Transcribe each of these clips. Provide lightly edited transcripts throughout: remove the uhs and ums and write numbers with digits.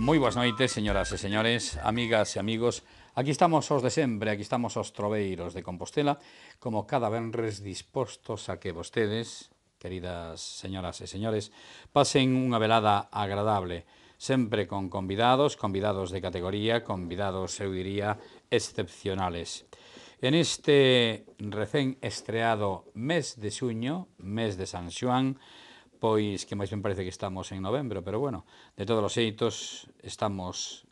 Moi boas noites, señoras e señores, amigas e amigos. Aquí estamos os de sempre, aquí estamos os troveiros de Compostela, como cada venres dispostos a que vostedes, queridas señoras e señores, pasen unha velada agradable, sempre con convidados de categoría, convidados, eu diría, excepcionales. En este recén estreado mes de xuño, mes de San Xoán, pois que máis me parece que estamos en novembro, pero bueno, de todos os xeitos estamos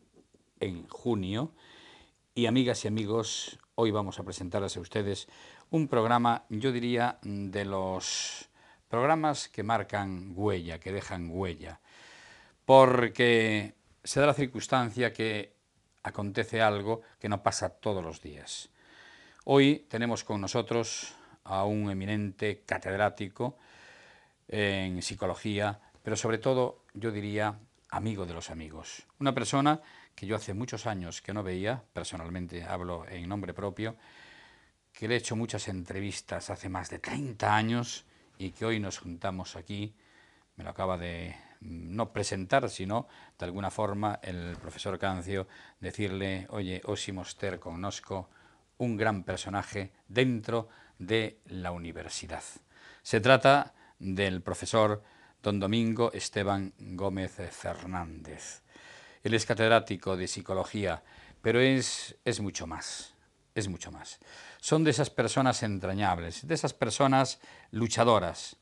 en junio e amigas e amigos, hoy vamos a presentarles a ustedes un programa, yo diría, de los programas que marcan huella, que dejan huella, porque se da la circunstancia que acontece algo que no pasa todos los días. Hoy tenemos con nosotros a un eminente catedrático en psicología, pero sobre todo, yo diría, amigo de los amigos. Una persona que yo hace muchos años que no veía, personalmente hablo en nombre propio, que le he hecho muchas entrevistas hace más de 30 años y que hoy nos juntamos aquí, me lo acaba de no presentar, sino de alguna forma el profesor Cancio decirle, oye, hoxe ter connosco un gran personaje dentro de la universidad. Se trata del profesor don Domingo Esteban Gómez Fernández. Él es catedrático de psicología, pero es mucho más, es mucho más. Son de esas personas entrañables, de esas personas luchadoras.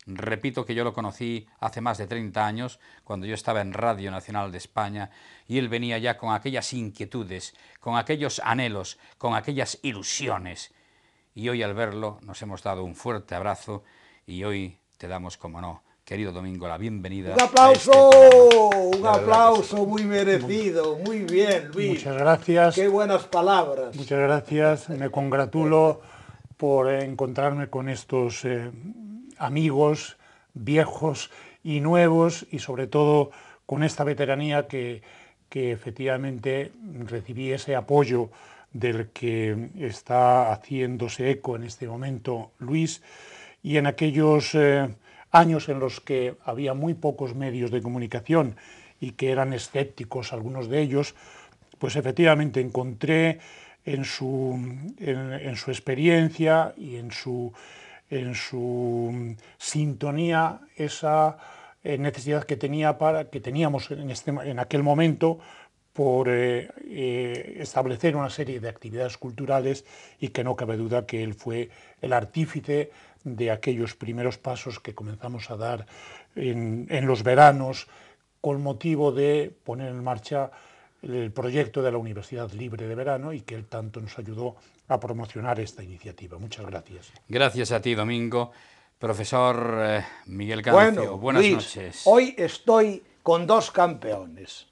Repito que yo lo conocí hace más de 30 años, cuando yo estaba en Radio Nacional de España, y él venía ya con aquellas inquietudes, con aquellos anhelos, con aquellas ilusiones. Y hoy al verlo nos hemos dado un fuerte abrazo y hoy te damos, como no, querido Domingo, la bienvenida. ¡Un aplauso! Un aplauso sí. Muy merecido, muy bien, Luis. Muchas gracias. Qué buenas palabras. Muchas gracias. Me congratulo por encontrarme con estos amigos viejos y nuevos y sobre todo con esta veteranía que efectivamente recibí ese apoyo del que está haciéndose eco en este momento Luis, y en aquellos años en los que había muy pocos medios de comunicación y que eran escépticos algunos de ellos, pues efectivamente encontré en su experiencia y en su sintonía esa necesidad que teníamos en aquel momento por establecer una serie de actividades culturales, y que no cabe duda que él fue el artífice de aquellos primeros pasos que comenzamos a dar en los veranos con motivo de poner en marcha el proyecto de la Universidad Libre de Verano, y que él tanto nos ayudó a promocionar esta iniciativa. Muchas gracias. Gracias a ti, Domingo. Profesor Miguel Cancio, buenas Luis, noches. Hoy estoy con dos campeones,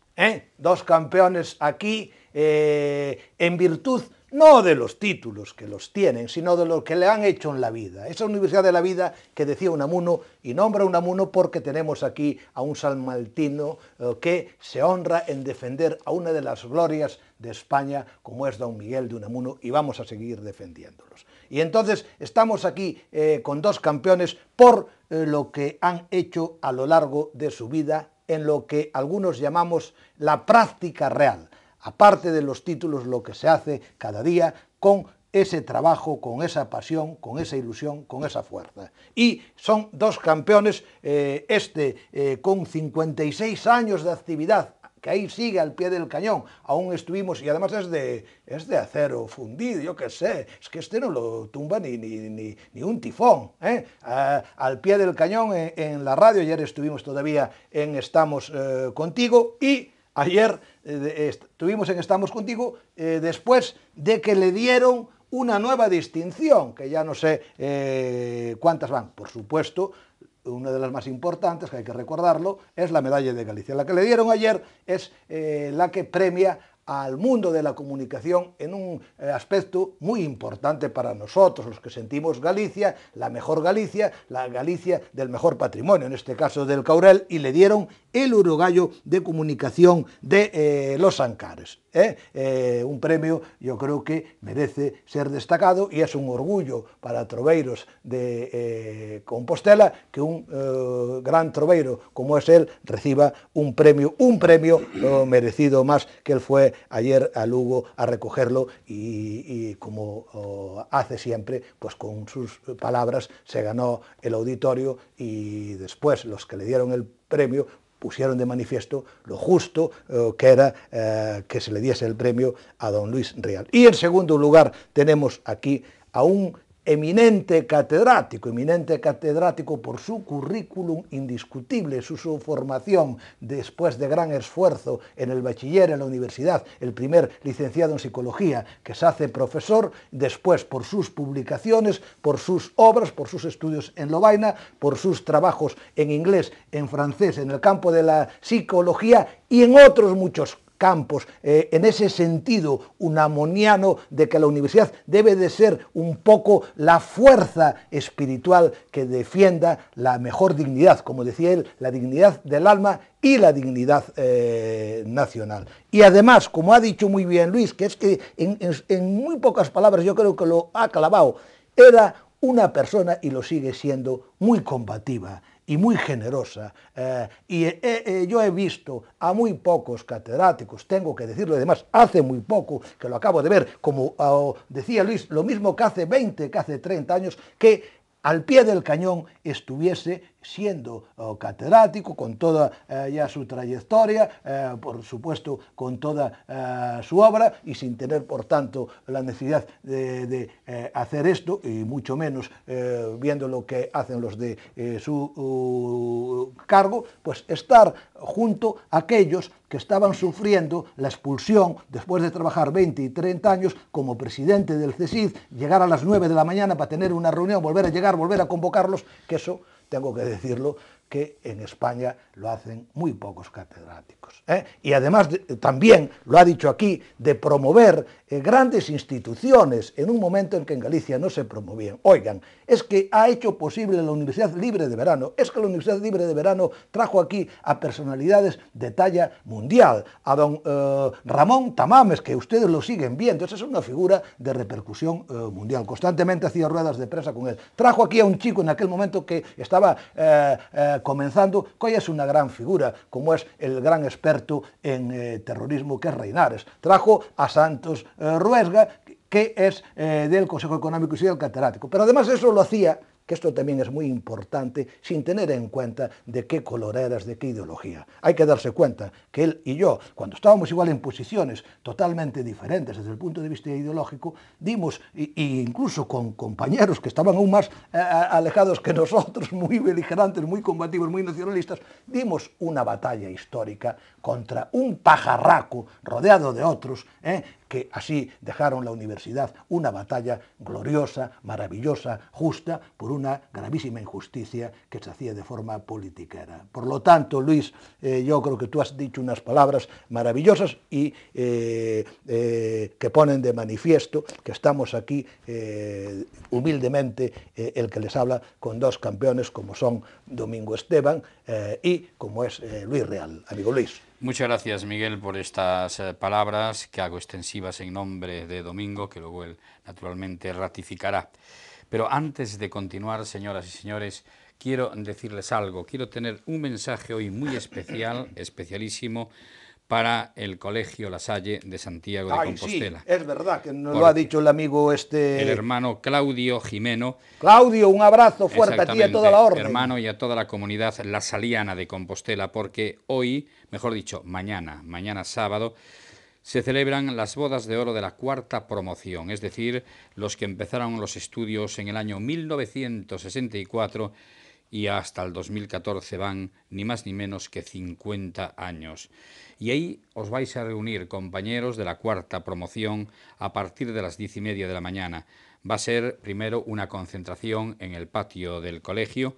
dos campeones aquí en virtud no de los títulos que los tienen, sino de lo que le han hecho en la vida. Esa Universidad de la Vida que decía Unamuno, y nombra Unamuno porque tenemos aquí a un salmaltino que se honra en defender a una de las glorias de España, como es don Miguel de Unamuno, y vamos a seguir defendiéndolos. Y entonces estamos aquí con dos campeones por lo que han hecho a lo largo de su vida en lo que algunos llamamos la práctica real. Aparte de los títulos, lo que se hace cada día con ese trabajo, con esa pasión, con esa ilusión, con esa fuerza. Y son dos campeones, con 56 años de actividad, que ahí sigue al pie del cañón, aún estuvimos, y además es de acero fundido, yo qué sé, es que no lo tumba ni un tifón, al pie del cañón en la radio. Ayer estuvimos todavía en Estamos Contigo, y ayer estuvimos en Estamos Contigo después de que le dieron una nueva distinción, que ya no sé cuántas van. Por supuesto, una de las más importantes, que hay que recordarlo, es la Medalla de Galicia. La que le dieron ayer es la que premia al mundo de la comunicación en un aspecto muy importante para nosotros, los que sentimos Galicia, la mejor Galicia, la Galicia del mejor patrimonio, en este caso del Caurel, y le dieron el Urogallo de Comunicación de Los Ancares. Un premio, yo creo que merece ser destacado y es un orgullo para troveiros de Compostela que un gran troveiro como es él reciba un premio merecido más, que él fue ayer a Lugo a recogerlo y como hace siempre, pues con sus palabras se ganó el auditorio, y después los que le dieron el premio pusieron de manifiesto lo justo que era que se le diese el premio a don Luis Rial. Y en segundo lugar tenemos aquí a un eminente catedrático por su currículum indiscutible, su formación después de gran esfuerzo en el bachiller en la universidad, el primer licenciado en psicología que se hace profesor, después por sus publicaciones, por sus obras, por sus estudios en Lovaina, por sus trabajos en inglés, en francés, en el campo de la psicología y en otros muchos campos, en ese sentido unamoniano de que la universidad debe de ser un poco la fuerza espiritual que defienda la mejor dignidad, como decía él, la dignidad del alma y la dignidad nacional. Y además, como ha dicho muy bien Luis, que es que en muy pocas palabras yo creo que lo ha clavado, era una persona, y lo sigue siendo, muy combativa y muy generosa, yo he visto a muy pocos catedráticos, tengo que decirlo, además hace muy poco que lo acabo de ver, como decía Luis, lo mismo que hace 20, que hace 30 años, que al pie del cañón estuviese siendo catedrático, con toda ya su trayectoria, por supuesto con toda su obra, y sin tener por tanto la necesidad de hacer esto, y mucho menos viendo lo que hacen los de su cargo, pues estar junto a aquellos que estaban sufriendo la expulsión después de trabajar 20 y 30 años como presidente del CSIC, llegar a las 9 de la mañana para tener una reunión, volver a llegar, volver a convocarlos, que eso, tengo que decirlo, que en España lo hacen muy pocos catedráticos. Y además también, lo ha dicho aquí, de promover grandes instituciones en un momento en que en Galicia no se promovían. Oigan, es que ha hecho posible la Universidad Libre de Verano, es que la Universidad Libre de Verano trajo aquí a personalidades de talla mundial, a don Ramón Tamames, que ustedes lo siguen viendo, esa es una figura de repercusión mundial, constantemente hacía ruedas de prensa con él. Trajo aquí a un chico en aquel momento que estaba comenzando, que hoy es una gran figura, como es el gran experto en terrorismo que es Reinares. Trajo a Santos Ruesga, que es del Consejo Económico y Social catedrático. Pero además eso lo hacía, que esto también es muy importante, sin tener en cuenta de qué color eras, de qué ideología. Hay que darse cuenta que él y yo, cuando estábamos igual en posiciones totalmente diferentes desde el punto de vista ideológico, dimos, incluso con compañeros que estaban aún más alejados que nosotros, muy beligerantes, muy combativos, muy nacionalistas, dimos una batalla histórica contra un pajarraco rodeado de otros, que así dejaron la universidad, una batalla gloriosa, maravillosa, justa, por una gravísima injusticia que se hacía de forma politiquera. Por lo tanto, Luis, yo creo que tú has dicho unas palabras maravillosas y que ponen de manifiesto que estamos aquí humildemente, el que les habla, con dos campeones como son Domingo Esteban y como es Luis Rial. Amigo Luis. Muchas gracias, Miguel, por estas palabras que hago extensivas en nombre de Domingo, que luego él naturalmente ratificará. Pero antes de continuar, señoras y señores, quiero decirles algo. Quiero tener un mensaje hoy muy especial, especialísimo, para el Colegio La Salle de Santiago de Compostela. Sí, es verdad, que nos lo ha dicho el amigo el hermano Claudio Jimeno. Claudio, un abrazo fuerte a ti y a toda la orden. Hermano, y a toda la comunidad lasaliana de Compostela, porque hoy, mejor dicho, mañana sábado, se celebran las bodas de oro de la cuarta promoción, es decir, los que empezaron los estudios en el año 1964 y hasta el 2014 van ni más ni menos que 50 años. Y ahí os vais a reunir, compañeros de la cuarta promoción, a partir de las 10:30 de la mañana. Va a ser primero una concentración en el patio del colegio.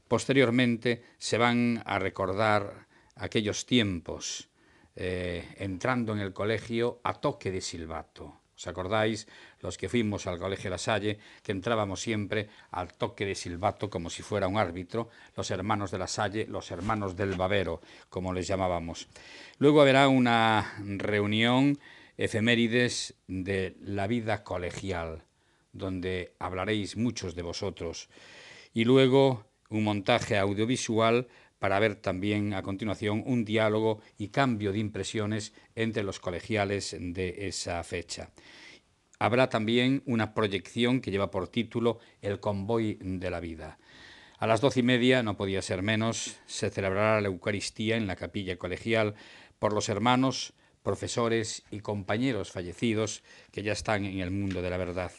Posteriormente se van a recordar aquellos tiempos entrando en el colegio a toque de silbato. ¿Os acordáis, los que fuimos al colegio La Salle, que entrábamos siempre al toque de silbato como si fuera un árbitro, los hermanos de La Salle, los hermanos del babero, como les llamábamos? Luego habrá una reunión efemérides de la vida colegial, donde hablaréis muchos de vosotros. Y luego un montaje audiovisual para ver también a continuación un diálogo y cambio de impresiones entre los colegiales de esa fecha. Habrá también una proyección que lleva por título El convoy de la vida. A las 12:30, no podía ser menos, se celebrará la Eucaristía en la capilla colegial por los hermanos, profesores y compañeros fallecidos que ya están en el mundo de la verdad.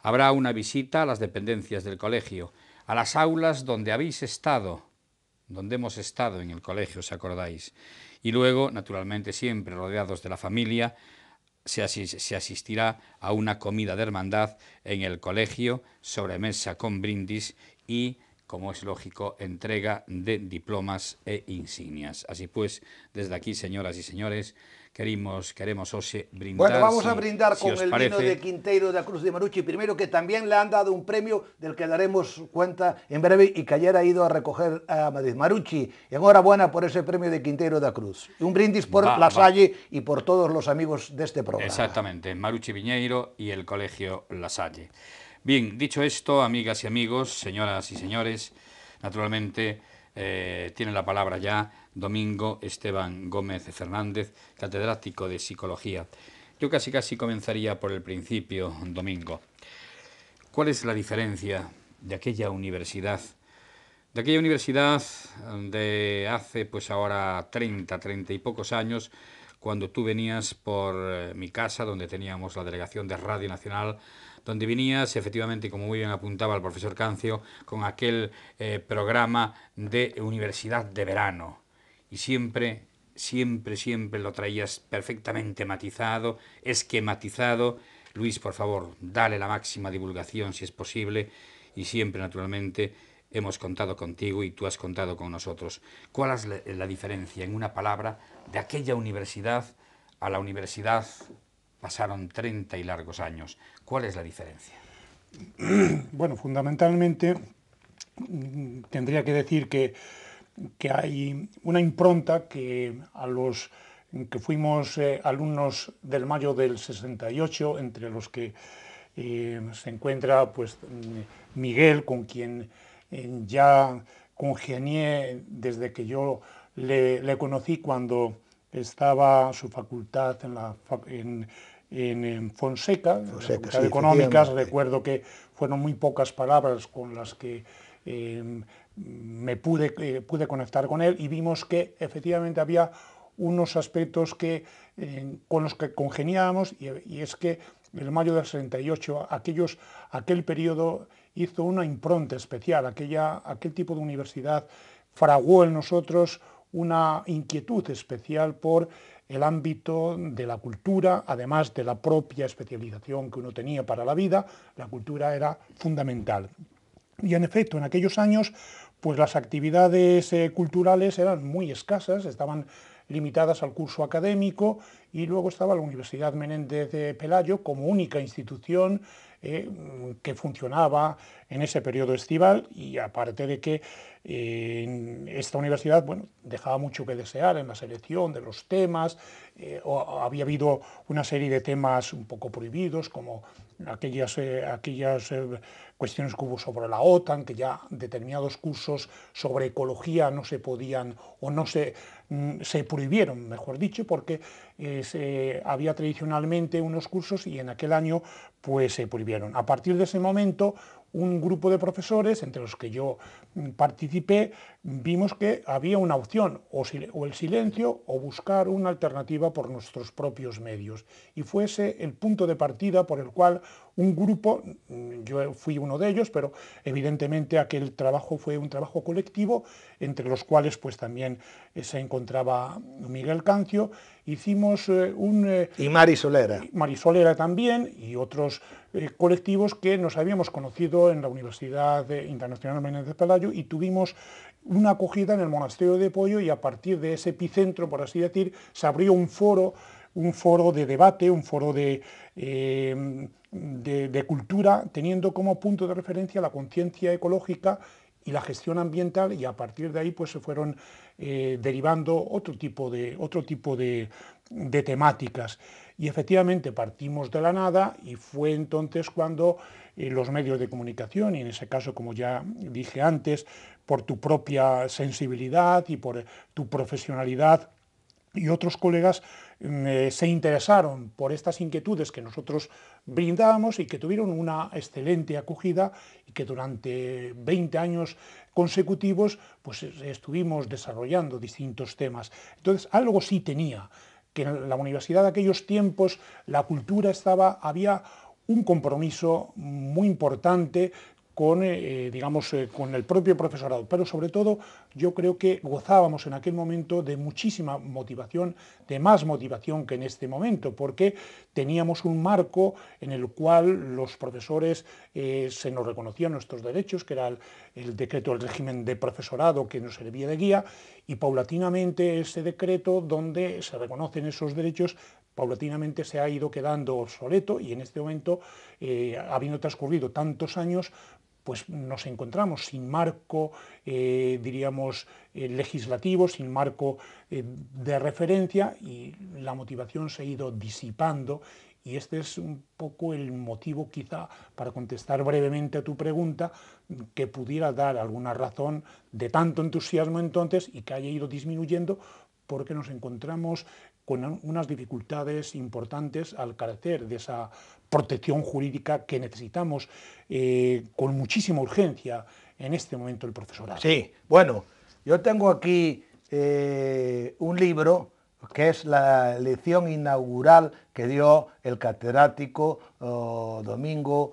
Habrá una visita a las dependencias del colegio, a las aulas donde habéis estado, donde hemos estado en el colegio, ¿os acordáis? Y luego, naturalmente, siempre rodeados de la familia, se asistirá a una comida de hermandad en el colegio, sobremesa con brindis y, como es lógico, entrega de diplomas e insignias. Así pues, desde aquí, señoras y señores, queremos hoxe brindar. Bueno, vamos a brindar si con el vino de Quinteiro da Cruz de Maruchi, primero, que también le han dado un premio del que daremos cuenta en breve y que ayer ha ido a recoger a Madrid. Maruchi, enhorabuena por ese premio de Quinteiro da Cruz. Un brindis por La Salle y por todos los amigos de este programa. Exactamente, Maruchi Viñeiro y el Colegio La Salle. Bien, dicho esto, amigas y amigos, señoras y señores, naturalmente tiene la palabra ya Domingo Esteban Gómez Fernández, catedrático de Psicología. Yo casi comenzaría por el principio, Domingo. ¿Cuál es la diferencia de aquella universidad? De aquella universidad de hace pues ahora 30 y pocos años, cuando tú venías por mi casa, donde teníamos la delegación de Radio Nacional, donde venías, efectivamente, como muy bien apuntaba el profesor Cancio, con aquel programa de Universidad de Verano. Y siempre lo traías perfectamente matizado, esquematizado. Luis, por favor, dale la máxima divulgación si es posible, y siempre, naturalmente, hemos contado contigo y tú has contado con nosotros. ¿Cuál es la diferencia, en una palabra, de aquella universidad a la universidad? Pasaron 30 y largos años. ¿Cuál es la diferencia? Bueno, fundamentalmente tendría que decir que hay una impronta que a los que fuimos alumnos del mayo del 68, entre los que se encuentra pues Miguel, con quien ya congenié desde que yo le conocí cuando estaba su facultad en Fonseca, en la Facultad de Económicas. Recuerdo que fueron muy pocas palabras con las que me pude conectar con él, y vimos que efectivamente había unos aspectos con los que congeniábamos, y es que el mayo del 68, aquel periodo hizo una impronta especial. Aquel tipo de universidad fraguó en nosotros una inquietud especial por el ámbito de la cultura, además de la propia especialización que uno tenía para la vida. La cultura era fundamental. Y en efecto, en aquellos años, pues las actividades culturales eran muy escasas, estaban limitadas al curso académico, y luego estaba la Universidad Menéndez de Pelayo como única institución que funcionaba en ese periodo estival, y aparte de que esta universidad dejaba mucho que desear en la selección de los temas, había habido una serie de temas un poco prohibidos, como aquellas cuestiones que hubo sobre la OTAN, que ya determinados cursos sobre ecología no se podían, o no se prohibieron, mejor dicho, porque había tradicionalmente unos cursos y en aquel año pues se prohibieron. A partir de ese momento, un grupo de profesores, entre los que yo participé, vimos que había una opción, o el silencio o buscar una alternativa por nuestros propios medios. Y fue ese el punto de partida por el cual un grupo, yo fui uno de ellos, pero evidentemente aquel trabajo fue un trabajo colectivo, entre los cuales pues también se encontraba Miguel Cancio. Hicimos Y Mari Solera. Marisolera también, y otros colectivos que nos habíamos conocido en la Universidad Internacional Menéndez Pelayo, y tuvimos una acogida en el Monasterio de Poyo, y a partir de ese epicentro, por así decir, se abrió un foro de debate, un foro de cultura, teniendo como punto de referencia la conciencia ecológica y la gestión ambiental, y a partir de ahí pues se fueron derivando otro tipo de temáticas. Y efectivamente partimos de la nada, y fue entonces cuando los medios de comunicación, y en ese caso, como ya dije antes, por tu propia sensibilidad y por tu profesionalidad, y otros colegas se interesaron por estas inquietudes que nosotros brindábamos, y que tuvieron una excelente acogida, y que durante 20 años consecutivos pues estuvimos desarrollando distintos temas. Entonces, algo sí tenía, que en la universidad de aquellos tiempos la cultura había un compromiso muy importante con, con el propio profesorado, pero sobre todo yo creo que gozábamos en aquel momento de muchísima motivación, de más motivación que en este momento, porque teníamos un marco en el cual los profesores se nos reconocían nuestros derechos, que era el decreto del régimen de profesorado, que nos servía de guía, y paulatinamente ese decreto, donde se reconocen esos derechos, paulatinamente se ha ido quedando obsoleto, y en este momento, habiendo transcurrido tantos años, pues nos encontramos sin marco, legislativo, sin marco de referencia, y la motivación se ha ido disipando. Y este es un poco el motivo, quizá, para contestar brevemente a tu pregunta, que pudiera dar alguna razón de tanto entusiasmo entonces, y que haya ido disminuyendo, porque nos encontramos con unas dificultades importantes al carecer de esa protección jurídica que necesitamos con muchísima urgencia en este momento el profesorado. Sí, bueno, yo tengo aquí un libro que es la lección inaugural que dio el catedrático Domingo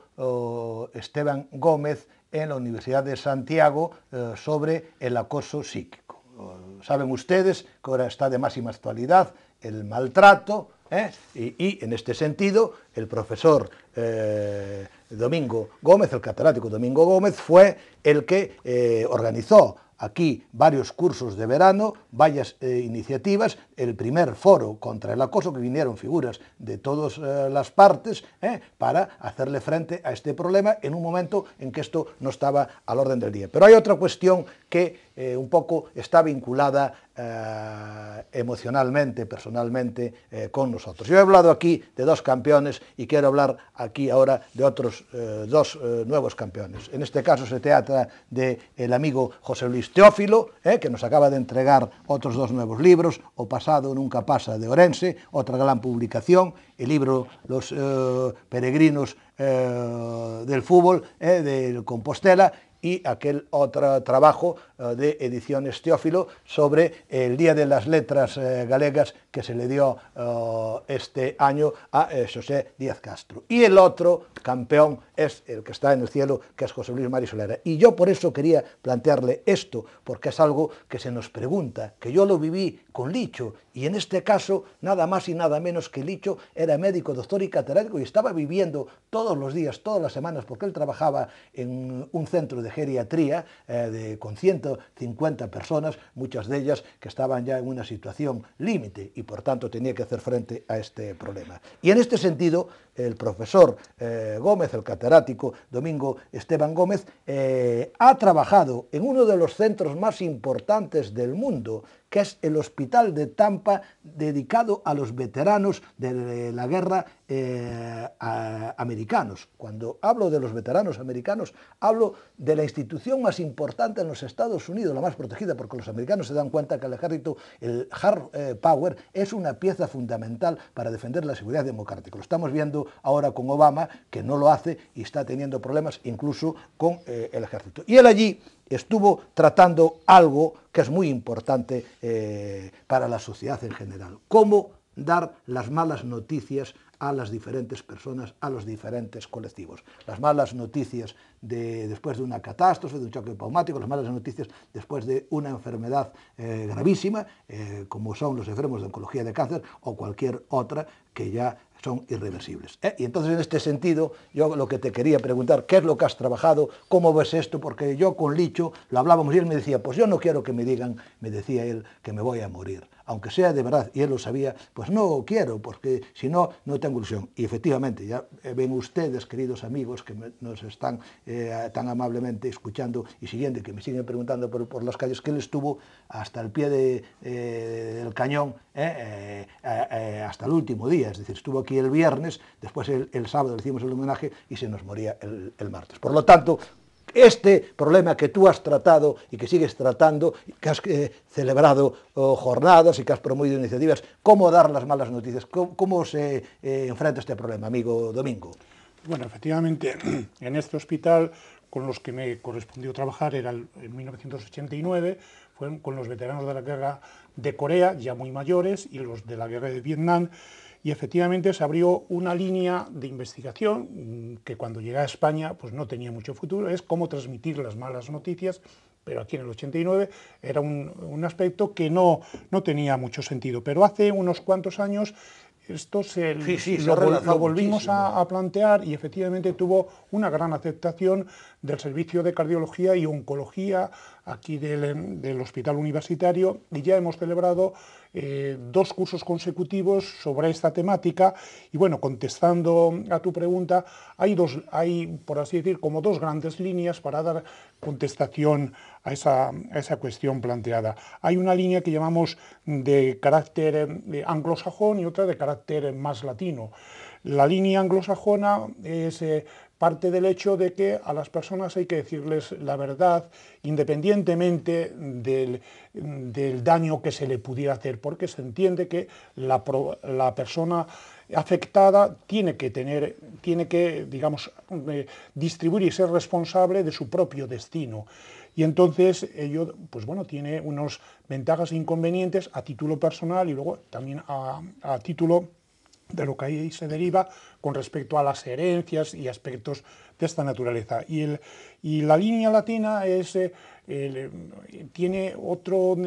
Esteban Gómez en la Universidad de Santiago sobre el acoso psíquico. Saben ustedes que ahora está de máxima actualidad el maltrato, y en este sentido el profesor Domingo Gómez, el catedrático Domingo Gómez, fue el que organizó aquí varios cursos de verano, varias iniciativas, el primer foro contra el acoso, que vinieron figuras de todas las partes para hacerle frente a este problema en un momento en que esto no estaba al orden del día. Pero hay otra cuestión que un poco está vinculada emocionalmente, personalmente con nosotros. Yo he hablado aquí de dos campeones y quiero hablar aquí ahora de otros dos nuevos campeones. En este caso se trata del amigo José Luis Teófilo, que nos acaba de entregar otros dos nuevos libros: O pasado nunca pasa, de Orense, otra gran publicación, el libro Los peregrinos del fútbol, del Compostela, y aquel otro trabajo de Ediciones Teófilo sobre el Día de las Letras Galegas que se le dio este año a José Díaz Castro. Y el otro campeón es el que está en el cielo, que es José Luis Mari Solera. Y yo por eso quería plantearle esto, porque es algo que se nos pregunta, que yo lo viví con Licho, y en este caso nada más y nada menos que Licho era médico, doctor y catedrático, y estaba viviendo todos los días, todas las semanas, porque él trabajaba en un centro de geriatría con 150 personas, muchas de ellas que estaban ya en una situación límite, y por tanto tenía que hacer frente a este problema. Y en este sentido, el profesor Gómez, el catedrático Domingo Esteban Gómez, ha trabajado en uno de los centros más importantes del mundo, que es el Hospital de Tampa, dedicado a los veteranos de la guerra americanos. Cuando hablo de los veteranos americanos, hablo de la institución más importante en los Estados Unidos, la más protegida, porque los americanos se dan cuenta que el ejército, el hard power, es una pieza fundamental para defender la seguridad democrática. Lo estamos viendo ahora con Obama, que no lo hace y está teniendo problemas incluso con el ejército. Y él allí estuvo tratando algo que es muy importante para la sociedad en general: cómo dar las malas noticias a las diferentes personas, a los diferentes colectivos. Las malas noticias después de una catástrofe, de un choque traumático, las malas noticias después de una enfermedad gravísima, como son los enfermos de oncología de cáncer o cualquier otra que ya son irreversibles. Y entonces, en este sentido, yo lo que te quería preguntar, ¿qué es lo que has trabajado? ¿Cómo ves esto? Porque yo con Licho lo hablábamos y él me decía, pues yo no quiero que me digan, me decía él, que me voy a morir. Aunque sea de verdad, y él lo sabía, pues no quiero, porque si no, no tengo ilusión. Y efectivamente, ya ven ustedes, queridos amigos, que nos están tan amablemente escuchando y siguiendo, y que me siguen preguntando por las calles, que él estuvo hasta el pie del cañón, hasta el último día. Es decir, estuvo aquí el viernes, después el sábado le hicimos el homenaje y se nos moría el martes. Por lo tanto, este problema que tú has tratado y que sigues tratando, que has celebrado jornadas y que has promovido iniciativas, ¿cómo dar las malas noticias? ¿Cómo se enfrenta este problema, amigo Domingo? Bueno, efectivamente, en este hospital con los que me correspondió trabajar era en 1989, fueron con los veteranos de la guerra de Corea, ya muy mayores, y los de la guerra de Vietnam, y efectivamente se abrió una línea de investigación que cuando llegué a España pues no tenía mucho futuro, es cómo transmitir las malas noticias, pero aquí en el 89 era un aspecto que no tenía mucho sentido. Pero hace unos cuantos años esto lo volvimos a plantear y efectivamente tuvo una gran aceptación del Servicio de Cardiología y Oncología aquí del Hospital Universitario, y ya hemos celebrado 2 cursos consecutivos sobre esta temática. Y bueno, contestando a tu pregunta, hay, por así decir, como 2 grandes líneas para dar contestación a esa cuestión planteada. Hay una línea que llamamos de carácter anglosajón y otra de carácter más latino. La línea anglosajona es parte del hecho de que a las personas hay que decirles la verdad independientemente del daño que se le pudiera hacer, porque se entiende que la persona afectada tiene que digamos, distribuir y ser responsable de su propio destino. Y entonces ello, pues bueno, tiene unas ventajas e inconvenientes a título personal y luego también a título de lo que ahí se deriva con respecto a las herencias y aspectos de esta naturaleza. Y la línea latina tiene otro,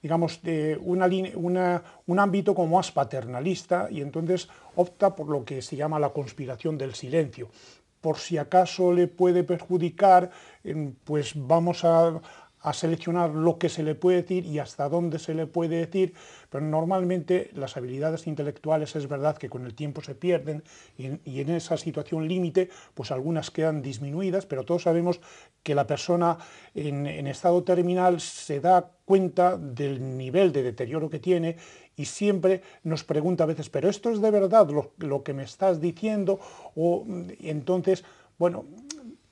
digamos, un ámbito como más paternalista, y entonces opta por lo que se llama la conspiración del silencio. Por si acaso le puede perjudicar, pues vamos a seleccionar lo que se le puede decir y hasta dónde se le puede decir, pero normalmente las habilidades intelectuales es verdad que con el tiempo se pierden y en esa situación límite pues algunas quedan disminuidas, pero todos sabemos que la persona en estado terminal se da cuenta del nivel de deterioro que tiene y siempre nos pregunta a veces, ¿pero esto es de verdad lo que me estás diciendo? O entonces, bueno,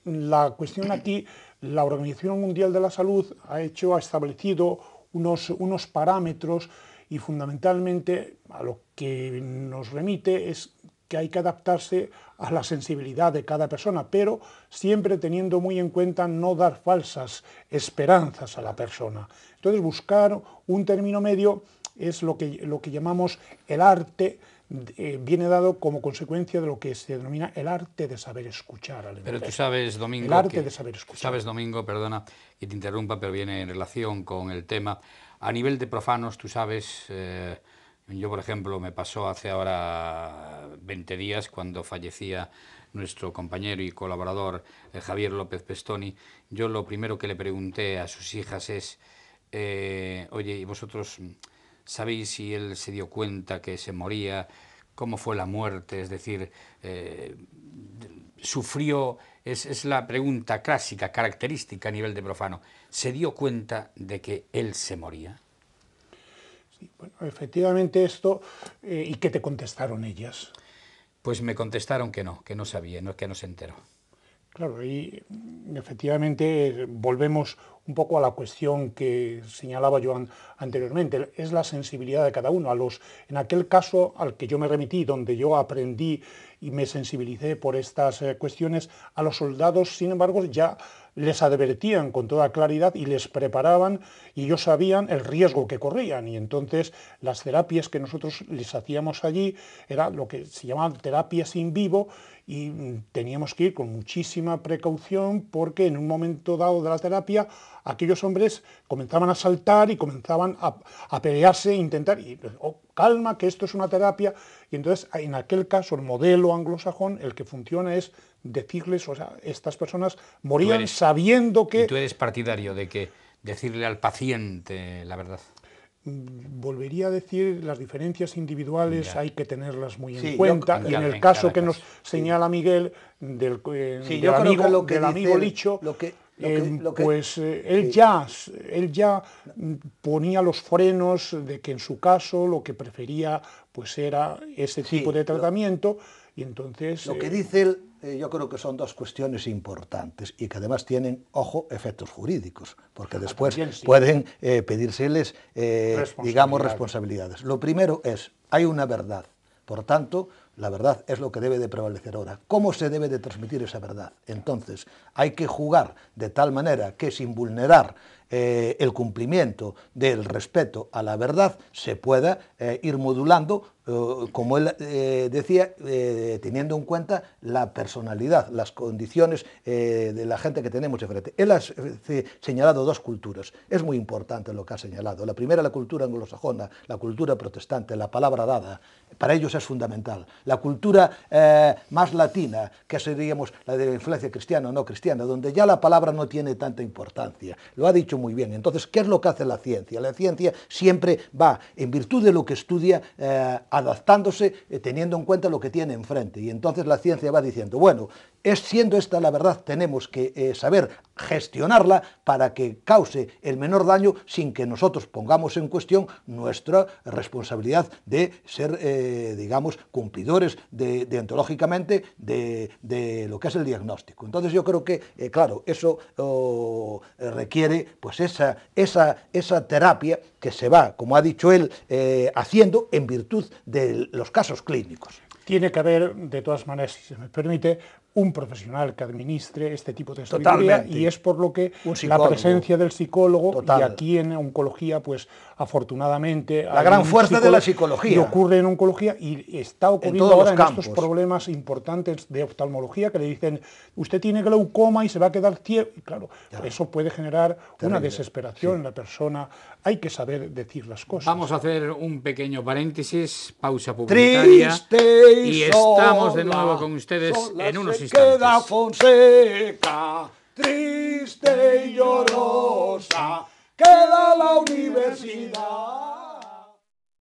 la cuestión aquí, la Organización Mundial de la Salud ha establecido unos parámetros y fundamentalmente a lo que nos remite es que hay que adaptarse a la sensibilidad de cada persona, pero siempre teniendo muy en cuenta no dar falsas esperanzas a la persona. Entonces buscar un término medio es lo que llamamos el arte. Viene dado como consecuencia de lo que se denomina el arte de saber escuchar al Pero tú sabes, Domingo, el arte de saber escuchar. Sabes, Domingo, perdona que te interrumpa, pero viene en relación con el tema. A nivel de profanos, tú sabes, yo, por ejemplo, me pasó hace ahora 20 días, cuando fallecía nuestro compañero y colaborador Javier López Pestoni. Yo lo primero que le pregunté a sus hijas es, oye, ¿y vosotros sabéis si él se dio cuenta que se moría? ¿Cómo fue la muerte? Es decir, sufrió, es la pregunta clásica, característica a nivel de profano. ¿Se dio cuenta de que él se moría? Sí, bueno, efectivamente esto, ¿y qué te contestaron ellas? Pues me contestaron que no sabía, que no se enteró. Claro, y efectivamente volvemos un poco a la cuestión que señalaba yo anteriormente, es la sensibilidad de cada uno. En aquel caso al que yo me remití, donde yo aprendí y me sensibilicé por estas cuestiones, a los soldados, sin embargo, ya les advertían con toda claridad y les preparaban, y ellos sabían el riesgo que corrían, y entonces las terapias que nosotros les hacíamos allí era lo que se llamaban terapias in vivo, y teníamos que ir con muchísima precaución porque en un momento dado de la terapia aquellos hombres comenzaban a saltar y comenzaban a pelearse, intentar, y calma, que esto es una terapia. Y entonces en aquel caso el modelo anglosajón, el que funciona es decirles, o sea, estas personas morían sabiendo que... ¿Y tú eres partidario de que decirle al paciente la verdad? Volvería a decir, las diferencias individuales hay que tenerlas muy en cuenta, y en el caso que nos señala Miguel del amigo Licho, él ya ponía los frenos de que en su caso lo que prefería pues era ese tipo de tratamiento, y entonces... Lo que dice él, yo creo que son dos cuestiones importantes y que además tienen, ojo, efectos jurídicos, porque después pueden pedírseles, digamos, responsabilidades. Lo primero es, hay una verdad, por tanto, la verdad es lo que debe de prevalecer ahora. ¿Cómo se debe de transmitir esa verdad? Entonces, hay que jugar de tal manera que sin vulnerar el cumplimiento del respeto a la verdad se pueda ir modulando, como él decía, teniendo en cuenta la personalidad, las condiciones de la gente que tenemos enfrente. Él ha señalado dos culturas. Es muy importante lo que ha señalado. La primera, la cultura anglosajona, la cultura protestante, la palabra dada. Para ellos es fundamental. La cultura más latina, que seríamos la de influencia cristiana o no cristiana, donde ya la palabra no tiene tanta importancia. Lo ha dicho muy bien. Entonces, ¿qué es lo que hace la ciencia? La ciencia siempre va, en virtud de lo que estudia, adaptándose, teniendo en cuenta lo que tiene enfrente. Y entonces la ciencia va diciendo, bueno, siendo esta la verdad, tenemos que saber gestionarla para que cause el menor daño sin que nosotros pongamos en cuestión nuestra responsabilidad de ser, digamos, cumplidores deontológicamente de lo que es el diagnóstico. Entonces yo creo que, claro, eso requiere pues esa terapia que se va, como ha dicho él, haciendo en virtud de los casos clínicos. Tiene que haber, de todas maneras, si se me permite, un profesional que administre este tipo de sabiduría, y es por lo que la presencia del psicólogo, y aquí en oncología, pues afortunadamente... La gran fuerza de la psicología. Y ocurre en oncología, y está ocurriendo ahora en estos problemas importantes de oftalmología, que le dicen, usted tiene glaucoma y se va a quedar ciego. Y claro, eso puede generar una desesperación en la persona. Hay que saber decir las cosas. Vamos a hacer un pequeño paréntesis, pausa publicitaria, y estamos de nuevo con ustedes en unos instantes. Queda Fonseca, triste y llorosa, queda la universidad.